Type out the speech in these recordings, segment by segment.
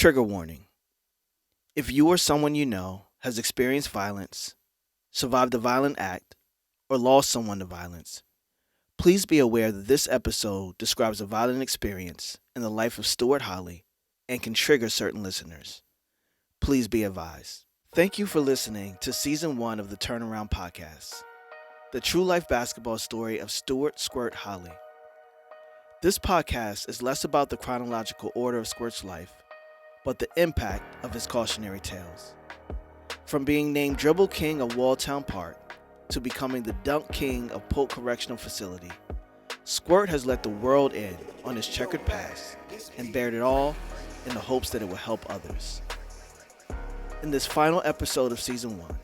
Trigger warning. If you or someone you know has experienced violence, survived a violent act, or lost someone to violence, please be aware that this episode describes a violent experience in the life of Stewart Holley and can trigger certain listeners. Please be advised. Thank you for listening to Season 1 of the Turnaround Podcast, the true life basketball story of Stewart "Squirt" Holley. This podcast is less about the chronological order of Squirt's life, but the impact of his cautionary tales. From being named Dribble King of Walltown Park to becoming the Dunk King of Polk Correctional Facility, Squirt has let the world in on his checkered past and bared it all in the hopes that it will help others. In this final episode of Season 1,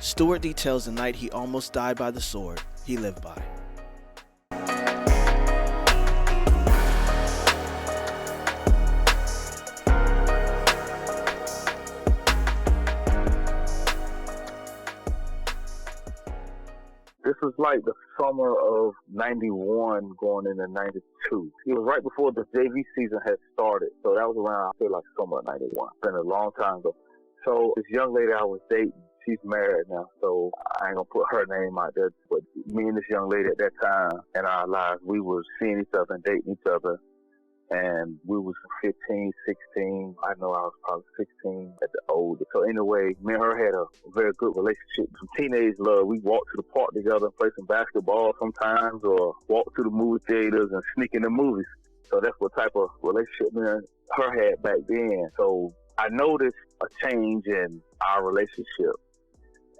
Stewart details the night he almost died by the sword he lived by. This was like the summer of 91 going into 92. It was right before the JV season had started. So that was around, I feel like summer of 91. It's been a long time ago. So this young lady I was dating, she's married now. So I ain't going to put her name out there. But me and this young lady at that time in our lives, we was seeing each other and dating each other. And we was 15, 16. I know I was probably 16 at the oldest. So anyway, me and her had a very good relationship. Some teenage love. We walked to the park together and play some basketball sometimes, or walk to the movie theaters and sneak in the movies. So that's what type of relationship me and her had back then. So I noticed a change in our relationship.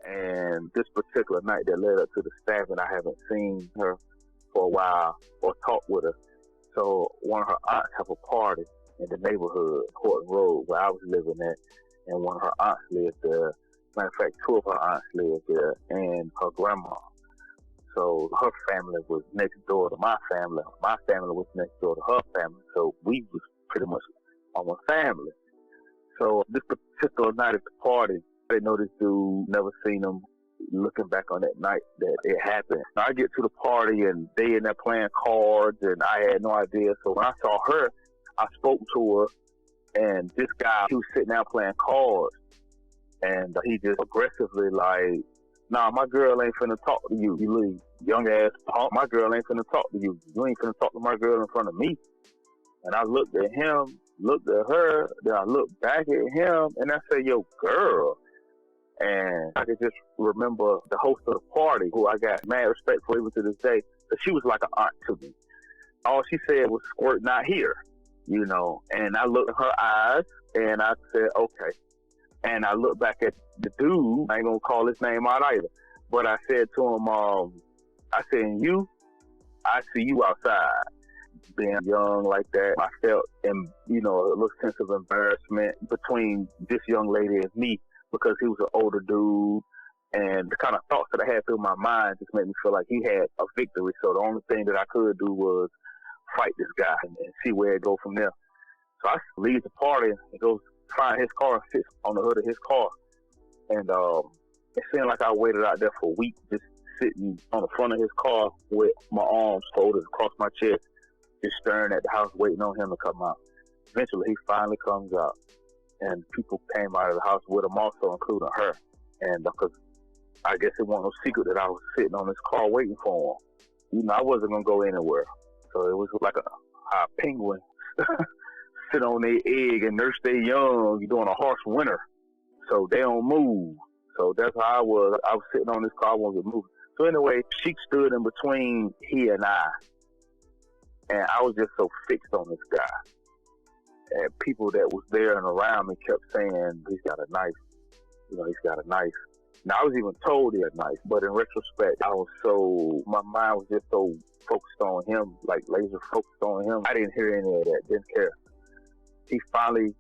And this particular night that led up to the stabbing, I haven't seen her for a while or talked with her. So one of her aunts have a party in the neighborhood, Horton Road, where I was living at, and one of her aunts lived there. Matter of fact, two of her aunts lived there, and her grandma. So her family was next door to my family. My family was next door to her family. So we was pretty much almost family. So this particular night at the party, I didn't know this dude, never seen him. Looking back on that night that it happened. Now I get to the party and they in there playing cards and I had no idea. So when I saw her, I spoke to her and this guy, he was sitting down playing cards and he just aggressively like, nah, my girl ain't finna talk to you. You little young ass punk. My girl ain't finna talk to you. You ain't finna talk to my girl in front of me. And I looked at him, looked at her, then I looked back at him and I said, yo, girl. And I could just remember the host of the party, who I got mad respect for even to this day, but she was like an aunt to me. All she said was, Squirt not here, you know. And I looked in her eyes, and I said, okay. And I looked back at the dude. I ain't going to call his name out either. But I said to him, I said, I see you outside. Being young like that, I felt, a little sense of embarrassment between this young lady and me, because he was an older dude, and the kind of thoughts that I had through my mind just made me feel like he had a victory. So the only thing that I could do was fight this guy and see where it go from there. So I leave the party and go find his car and sit on the hood of his car. And it seemed like I waited out there for a week, just sitting on the front of his car with my arms folded across my chest, just staring at the house, waiting on him to come out. Eventually, he finally comes out. And people came out of the house with him also, including her. And because I guess it wasn't no secret that I was sitting on his car waiting for him. You know, I wasn't going to go anywhere. So it was like a penguin sit on their egg and nurse their young during a harsh winter. So they don't move. So that's how I was. I was sitting on this car, I wasn't moving. So anyway, she stood in between he and I. And I was just so fixed on this guy. And people that was there and around me kept saying, he's got a knife. You know, he's got a knife. Now, I was even told he had a knife, but in retrospect, my mind was just so focused on him, like laser focused on him. I didn't hear any of that, didn't care. He finally,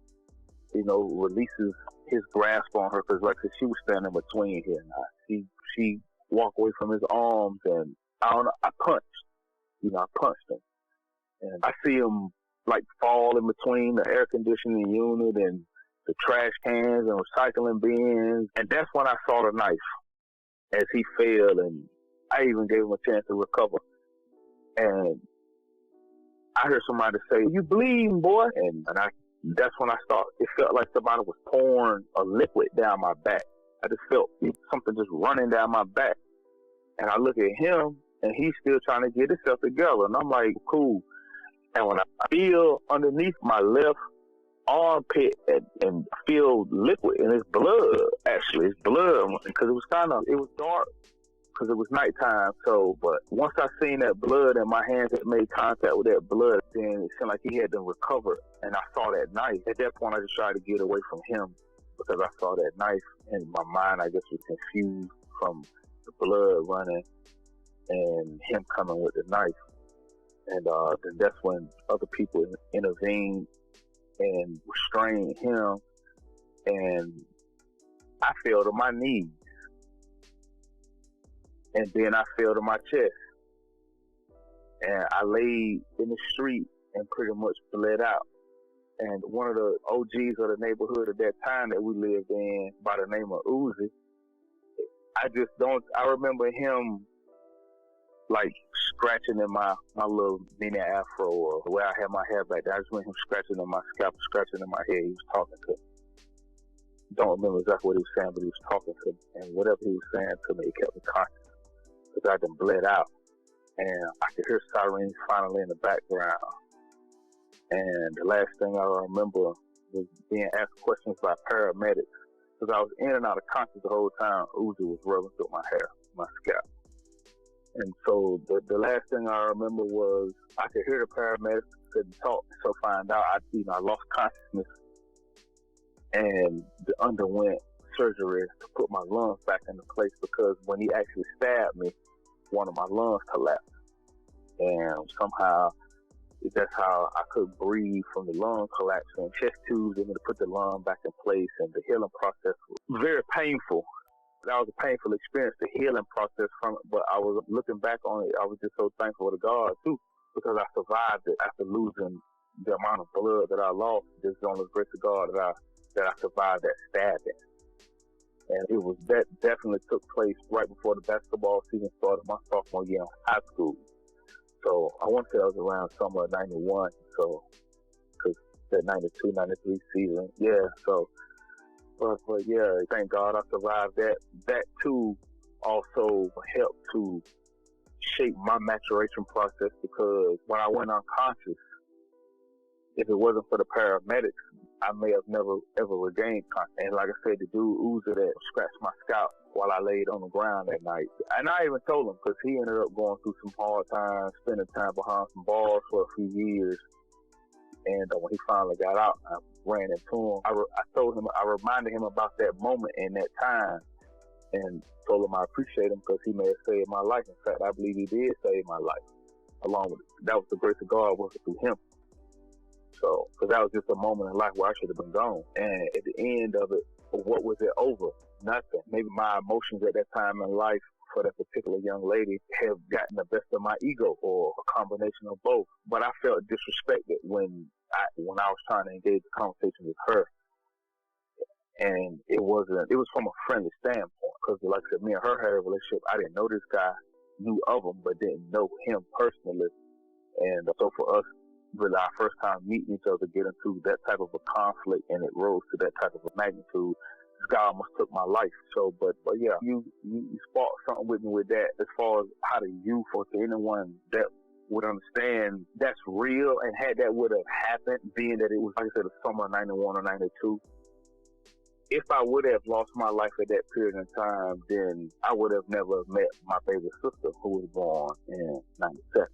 releases his grasp on her, because like I said, she was standing between him and I. She walked away from his arms, and I punched. I punched him. And I see him like fall in between the air conditioning unit and the trash cans and recycling bins. And that's when I saw the knife as he fell, and I even gave him a chance to recover. And I heard somebody say, "You bleeding, boy?" And I that's when it felt like somebody was pouring a liquid down my back. I just felt something just running down my back. And I look at him, and he's still trying to get himself together. And I'm like, cool. And when I feel underneath my left armpit and feel liquid, and it's blood, actually. It's blood, because it was dark, because it was nighttime. So, but once I seen that blood and my hands had made contact with that blood, then it seemed like he had to recover. And I saw that knife. At that point, I just tried to get away from him because I saw that knife, and my mind, I guess, was confused from the blood running and him coming with the knife. And then that's when other people intervened and restrained him, and I fell to my knees. And then I fell to my chest. And I laid in the street and pretty much bled out. And one of the OGs of the neighborhood at that time that we lived in, by the name of Uzi, I remember him like scratching in my little mini afro, or where I had my hair back there. I just went him scratching in my scalp, scratching in my hair. He was talking to me. Don't remember exactly what he was saying, but he was talking to me. And whatever he was saying to me, it kept me conscious, because I done bled out. And I could hear sirens finally in the background. And the last thing I remember was being asked questions by paramedics, because I was in and out of conscious the whole time. Uzi was rubbing through my hair, my scalp. And so the last thing I remember was I could hear the paramedics, couldn't talk. So find out I lost consciousness and underwent surgery to put my lungs back into place, because when he actually stabbed me, one of my lungs collapsed. And somehow that's how I couldn't breathe from the lung collapse, and chest tubes and to put the lung back in place. And the healing process was very painful. That was a painful experience, the healing process from it. But I was looking back on it, I was just so thankful to God too, because I survived it after losing the amount of blood that I lost. Just on the grace of God that I survived that stabbing. And that definitely took place right before the basketball season started, my sophomore year in high school. So I want to say I was around summer of 91, so, because that 92, 93 season, yeah, so, but yeah, thank God I survived that. That too also helped to shape my maturation process, because when I went unconscious, if it wasn't for the paramedics, I may have never ever regained consciousness. And like I said, the dude Uzi that scratched my scalp while I laid on the ground that night. And I even told him, because he ended up going through some hard times, spending time behind some bars for a few years. And when he finally got out, I ran into him. I told him, I reminded him about that moment and that time, and told him I appreciate him because he may have saved my life. In fact, I believe he did save my life. That was the grace of God working through him. So, because that was just a moment in life where I should have been gone. And at the end of it, what was it over? Nothing. Maybe my emotions at that time in life for that particular young lady have gotten the best of my ego, or a combination of both. But I felt disrespected when I was trying to engage the conversation with her. And it was from a friendly standpoint, because like I said, me and her had a relationship. I didn't know this guy, knew of him, but didn't know him personally. And so for us, really our first time meeting each other, get into that type of a conflict, and it rose to that type of a magnitude. This guy almost took my life. So, but yeah, you sparked something with me with that, as far as how to youth, or to anyone that would understand that's real, and had that would have happened, being that it was, like I said, the summer of 91 or 92. If I would have lost my life at that period in time, then I would have never met my baby sister, who was born in 97.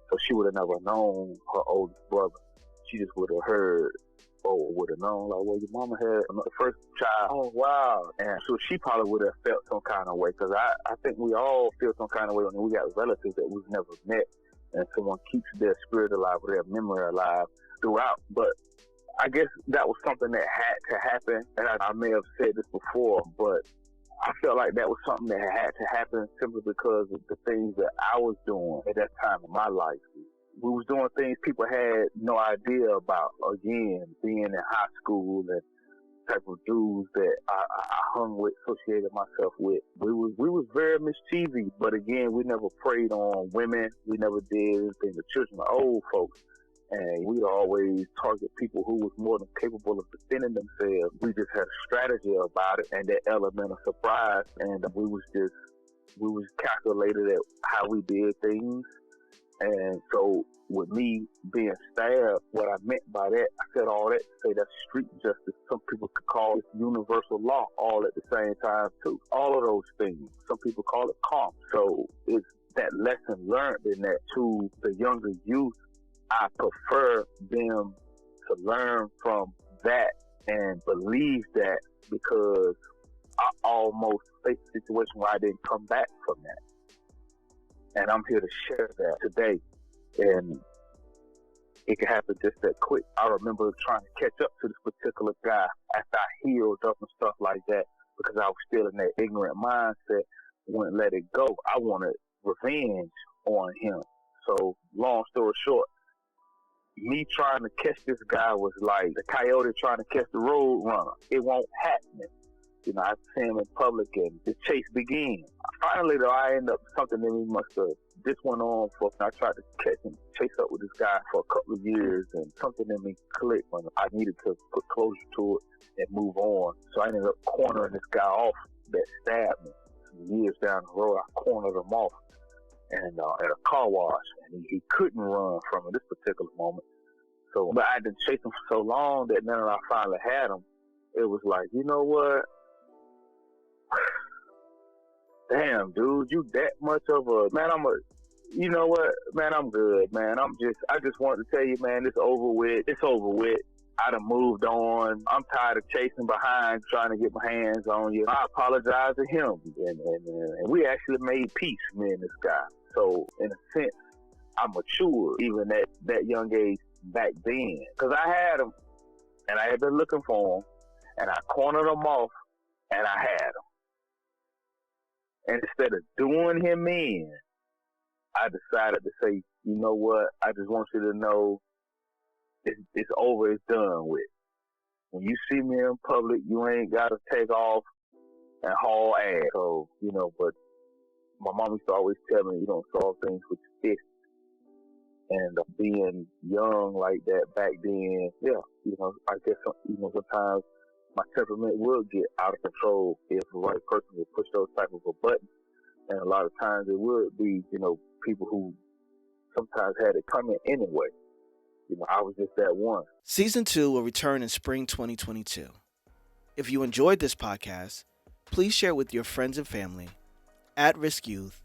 So she would have never known her oldest brother. She just would have heard, or would have known, like, well, your mama had the first child. Oh, wow. And so she probably would have felt some kind of way, because I think we all feel some kind of way when we got relatives that we've never met, and someone keeps their spirit alive, or their memory alive throughout. But I guess that was something that had to happen. And I may have said this before, but I felt like that was something that had to happen, simply because of the things that I was doing at that time in my life. We was doing things people had no idea about. Again, being in high school, and type of dudes that I hung with, associated myself with. We was very mischievous, but again, we never preyed on women. We never did anything to children or old folks. And we'd always target people who was more than capable of defending themselves. We just had a strategy about it and that element of surprise. And we was calculated at how we did things. And so with me being stabbed, what I meant by that, I said all that to say that's street justice. Some people could call it universal law all at the same time too. All of those things. Some people call it karma. So it's that lesson learned in that to the younger youth. I prefer them to learn from that and believe that, because I almost faced a situation where I didn't come back from that. And I'm here to share that today. And it can happen just that quick. I remember trying to catch up to this particular guy after I healed up and stuff like that, because I was still in that ignorant mindset, wouldn't let it go. I wanted revenge on him. So long story short, me trying to catch this guy was like the coyote trying to catch the road runner. It won't happen. You know, I see him in public and the chase began. Finally, though, I ended up, something in me must have, this went on for, I tried to chase up with this guy for a couple of years, and something in me clicked when I needed to put closure to it and move on. So I ended up cornering this guy off that stabbed me. Some years down the road, I cornered him off and at a car wash, and he couldn't run from it this particular moment. So, but I had been chasing him for so long that now that I finally had him, it was like, you know what? Damn, dude, you that much of a man. You know what, man? I'm good, man. I just wanted to tell you, man, it's over with. It's over with. I done moved on. I'm tired of chasing behind, trying to get my hands on you. I apologize to him, and we actually made peace, me and this guy. So, in a sense, I matured even at that young age back then, because I had him, and I had been looking for him, and I cornered him off, and I had him. And instead of doing him in, I decided to say, you know what? I just want you to know it's over, it's done with. When you see me in public, you ain't got to take off and haul ass. So, you know, but my mom used to always tell me, you don't solve things with your fists. And being young like that back then, yeah, you know, I guess, you know, sometimes my temperament will get out of control if the right person would push those type of a button. And a lot of times it would be, you know, people who sometimes had it coming anyway. You know, I was just that one. Season 2 will return in spring 2022. If you enjoyed this podcast, please share it with your friends and family, at-risk youth,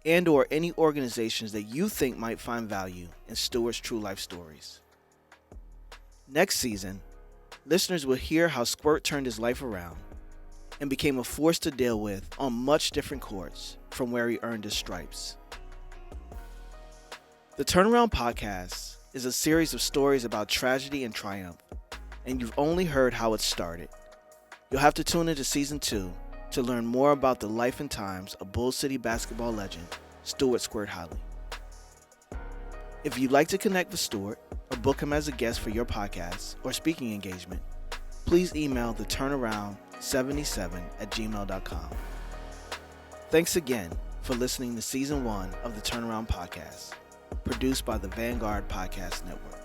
and or any organizations that you think might find value in Stewart's true life stories. Next season, listeners will hear how Squirt turned his life around and became a force to deal with on much different courts from where he earned his stripes. The Turnaround Podcast is a series of stories about tragedy and triumph, and you've only heard how it started. You'll have to tune into Season 2 to learn more about the life and times of Bull City basketball legend, Stewart Holley. If you'd like to connect with Stewart or book him as a guest for your podcast or speaking engagement, please email theturnaround77@gmail.com. Thanks again for listening to Season 1 of the Turnaround Podcast, produced by the Vanguard Podcast Network.